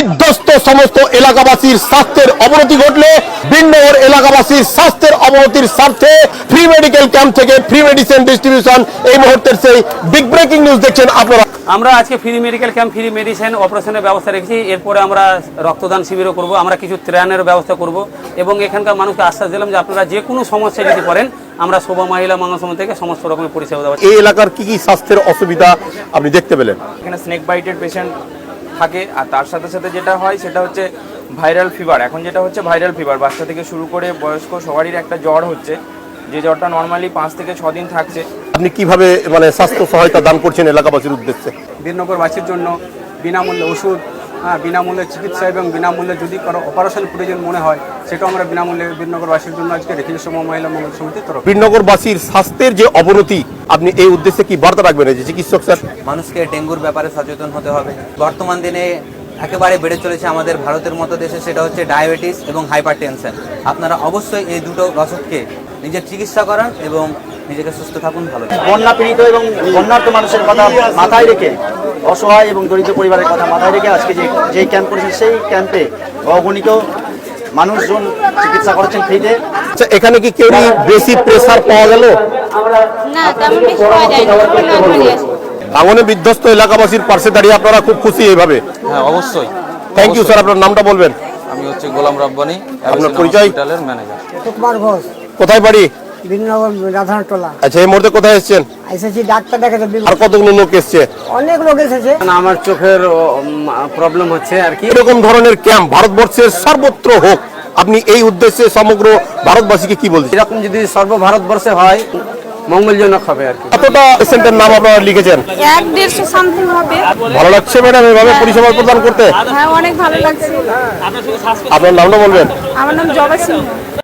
বিধ্বস্ত সমস্ত এলাকাবাসীর স্বাস্থ্যের অবনতি ঘটলে বিনগর এলাকাবাসীর স্বাস্থ্যের অবনতির স্বার্থে ফ্রি মেডিকেল ক্যাম্প থেকে ফ্রি মেডিসিন ডিস্ট্রিবিউশন এই মুহূর্তের সেই বিগ ব্রেকিং নিউজ দেখছেন আপনারা। আমরা আজকে free medical camp free medicine অপারেশনের ব্যবস্থা রেখেছি। এরপরে আমরা রক্তদান শিবিরও করব, আমরা কিছু ত্রাণের ব্যবস্থা করব এবং এখানকার মানুষকে আশ্বাস দিলাম যে আপনারা যে কোনো সমস্যা যদি পড়েন আমরা শোভা মহিলা মাঙ্গলসম থেকে সমস্ত রকমের পরিষেবা দেওয়া। এই এলাকার কি কি স্বাস্থ্যের অসুবিধা আপনি দেখতে পেলেন? এখানে স্নেক বাইটের পেশেন্ট থাকে, আর তার সাথে সাথে যেটা হয় সেটা হচ্ছে ভাইরাল ফিভার। এখন যেটা হচ্ছে ভাইরাল ফিভার, বাচ্চা থেকে শুরু করে বয়স্ক সবারই একটা জ্বর হচ্ছে, যে জ্বরটা নর্মালি 5 থেকে 6 দিন থাকছে। আপনি কিভাবে স্বাস্থ্য সহায়তা দান করছেন এলাকাবাসীর উদ্দেশ্যে? বীরনগরবাসীর জন্য বিনামূল্যে ওষুধ, বিনামূল্যে চিকিৎসা এবং বিনামূল্যে যদি কারো অপারেশন প্রয়োজন মনে হয় সেটাও আমরা বিনামূল্যে বীরনগরবাসীর জন্য আজকে রেখেছি শোভা মহিলা মঙ্গল সমিতির তরফ। বীরনগরবাসীর স্বাস্থ্যের যে অবনতি, আপনি এই উদ্দেশ্যে কি বার্তা রাখবেন যে চিকিৎসক স্যার? মানুষকে ডেঙ্গুর ব্যাপারে সচেতন হতে হবে। বর্তমান দিনে একেবারে বেড়ে চলেছে আমাদের ভারতের মতো দেশে, সেটা হচ্ছে ডায়াবেটিস এবং হাইপার টেনশন। আপনারা অবশ্যই এই দুটো অসুখকে নিজের চিকিৎসা করান এবং নিজেকে সুস্থ থাকুন, ভালো থাকুন। বন্যা পীড়িত এবং বন্যার্ত মানুষের কথা মাথায় রেখে, অসহায় এবং দরিদ্র পরিবারের কথা মাথায় রেখে আজকে যে ক্যাম্প করেছে সেই ক্যাম্পে অগণিত মানুষজন চিকিৎসা করেছেন ফ্রিতে। আচ্ছা, এখানে কি কেউ বেশি প্রেসার পাওয়া গেল? না, তেমন বেশি পাওয়া যায় না, নরমালি আছে। ভাঙনে বিধ্বস্ত এলাকাবাসীর পাশে দাঁড়িয়ে আপনারা খুব খুশি এইভাবে? হ্যাঁ, অবশ্যই। Thank you sir. আপনার নামটা বলবেন? আমি হচ্ছে গোলাম রাব্বানি, আপনার পরিচয়? হসপিটালের ম্যানেজার। সুকুমার ঘোষ, কোথায় বাড়ি? বীরনগর রাধারটোলা। আচ্ছা, এই মুহূর্তে কোথায় এসেছেন? এসেছি ডাক্তার দেখাতে। আর কতগুলো লোক এসছে? অনেক লোক এসেছে। আমার চোখের প্রবলেম হচ্ছে আর কি। এরকম ধরনের ক্যাম্প ভারতবর্ষের সর্বত্র হোক, আপনি এই উদ্দেশ্যে সমগ্র ভারতবাসীকে কি বলছেন? এরকম যদি সর্বভারতবর্ষে হয় মঙ্গলজনক হবে আর কি। কতটা পেশেন্টের নাম আপনারা লিখেছেন? 150 সামথিং হবে। ভালো লাগছে ম্যাডাম এভাবে পরিষেবা প্রদান করতে? হ্যাঁ, অনেক ভালো লাগছে। আপনার নামটা বলবেন? আমার নাম জবা সিং।